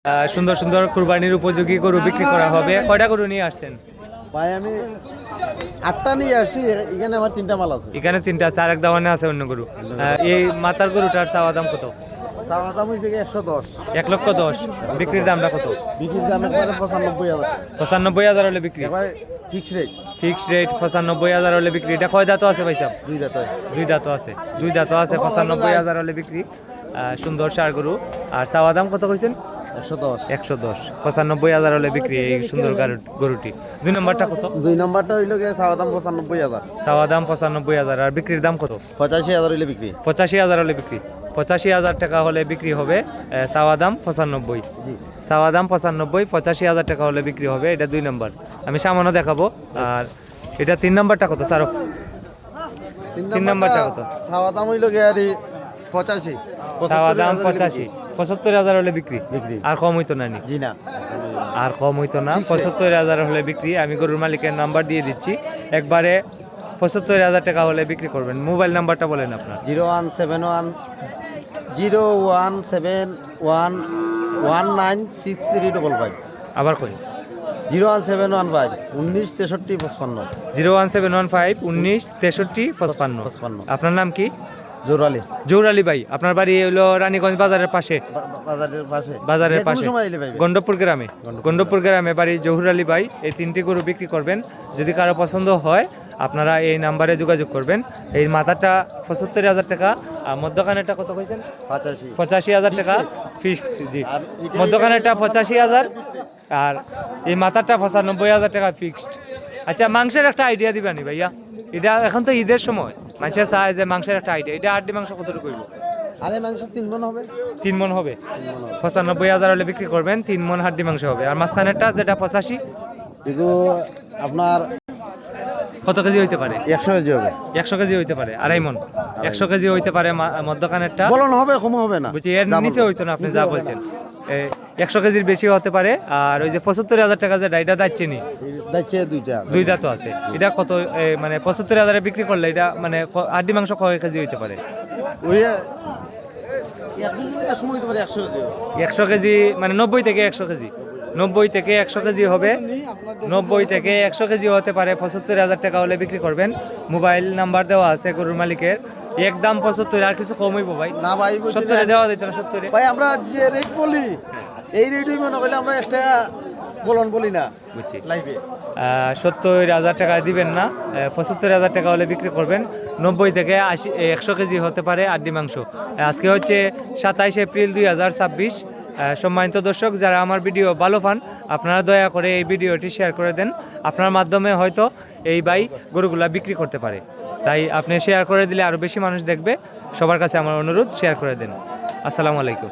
সুন্দর সুন্দর কুরবানির উপযোগী গরু বিক্রি করা হবে। কয়টা গরু নিয়ে আসছেন ভাই? আমি 8টা নিয়ে আসছি, এখানে আমার 3টা মাল আছে। এখানে 3টা আছে, আর এক দাওয়ানে আছে অন্য গরু। এই মাতার গরুটার চাওয়া দাম কত? চাওয়া দাম হয়েছে 110। 1,10,000। বিক্রির দামটা কত? বিক্রির দাম একবারে 95,000। 95,000 হলে বিক্রি। এবারে ফিক্স রেট। ফিক্সড রেট 95,000 হলে বিক্রি। এটা কয় দাঁতও আছে ভাই সাহেব? 2 দাঁত। 2 দাঁতও আছে। 2 দাঁতও আছে, 95,000 হলে বিক্রি। সুন্দর ষাঁড় গরু। আর চাওয়া দাম কত কইছেন? 110। 110। 95,000 হলে বিক্রি এই সুন্দর গরুটি। 2 নম্বরটা কত? 2 নম্বরটা হইলো গিয়ে চাওয়া দাম 95,000। চাওয়া দাম 95,000। আর বিক্রির দাম কত? 85,000 হইলে বিক্রি। 85,000 হলে বিক্রি। 85,000 টাকা হলে বিক্রি হবে। চাওয়া দাম 95। জি। চাওয়া দাম 95, 85,000 টাকা হলে বিক্রি হবে। এটা 2 নম্বর, আমি সামান্য দেখাবো। আর এটা 3 নম্বরটা কত স্যার? 3 নম্বরটা কত? চাওয়া দাম হইলো গিয়ে 85। চাওয়া দাম 85। 75,000 হলে বিক্রি। বিক্রি। আর কম হইতো না নি? জি না, আর কম হইতো না। 75,000 হলে বিক্রি। আমি গরুর মালিকের নাম্বার দিয়ে দিচ্ছি, একবারে 75,000 টাকা হলে বিক্রি করবেন। মোবাইল নাম্বারটা বলেন আপনার। 01711196355। আবার করি। 01715 196355। 01715 196355। আপনার নাম কি? জোরালি। জৌরালি ভাই। আপনার বাড়ি হলো রানীগঞ্জ বাজারের পাশে। বাজারের পাশে। বাজারের যে কোনো পাশে সময় এলে পাইবে। গন্ডপুর গ্রামে। গন্ডপুর গ্রামে বাড়ি জহুর আলী ভাই। এই 3টি গরু বিক্রি করবেন। যদি কারো পছন্দ হয় আপনারা এই নাম্বারে যোগাযোগ করবেন। এই মাথাটা 75,000 টাকা। আর মধ্যখানেরটা কত কইছেন? 85,000 টাকা ফিক্সড। জি, মধ্যখানেরটা 85,000 আর এই মাথাটা 95,000 টাকা ফিক্সড। আচ্ছা, মাংসের একটা আইডিয়া দিবানি ভাইয়া? এটা এখন তো ঈদের সময়, মানুষের চায় যে মাংসের একটা আইডিয়া। এটা হাড্ডি মাংস কতটুকু হইব? আরে মাংস 3 মণ হবে। 3 মণ হবে। 95,000 হলে বিক্রি করবেন। 3 মণ হাড্ডি মাংস হবে। আর মাঝখানেরটা যেটা 85, এগুলো আপনার কত কেজি হইতে পারে? 100 কেজি হবে। 100 কেজি হইতে পারে। 2.5 মণ। 100 কেজি হইতে পারে মধ্যখানেরটা। বলন হবে, কম হবে না। বুঝছি, এর নিচে হইতো না আপনি যা বলছেন। 100 কেজির বেশি হতে পারে। আর ওই যে 75,000 টাকা যে ডাইটা যাচ্ছে নি, যাচ্ছে 2টা। 2টা তো আছে। এটা কত মানে 75,000 বিক্রি করলে এটা মানে হাড্ডি মাংস কয় কেজি হইতে পারে? ওই 1-2 সময় হইতে পারে 100 কেজি। 100 কেজি মানে 90 থেকে 100 কেজি। 90 থেকে 100 কেজি হবে। 90 থেকে 100 কেজি হতে পারে। 75,000 টাকা হলে বিক্রি করবেন। মোবাইল নাম্বার দেওয়া আছে গরুর মালিকের। একদম 75। আর কিছু কম হইব ভাই? না ভাই, 70 দেওয়া যেত না? 70 ভাই আমরা যে রেট বলি এই রেটই মনে করলে আমরা একটা বলন বলি না। বুঝছি। লাইভে 70,000 টাকা দিবেন না। 75,000 টাকা হলে বিক্রি করবেন। 90 থেকে 100 কেজি হতে পারে হাড্ডি মাংস। আজকে হচ্ছে 27 এপ্রিল 2026। সম্মানিত দর্শক, যারা আমার ভিডিও ভালো পান আপনারা দয়া করে এই ভিডিওটি শেয়ার করে দেন। আপনার মাধ্যমে হয়তো এই ভাই গরুগুলা বিক্রি করতে পারে, তাই আপনি শেয়ার করে দিলে আরও বেশি মানুষ দেখবে। সবার কাছে আমার অনুরোধ, শেয়ার করে দেন। আসসালামু আলাইকুম।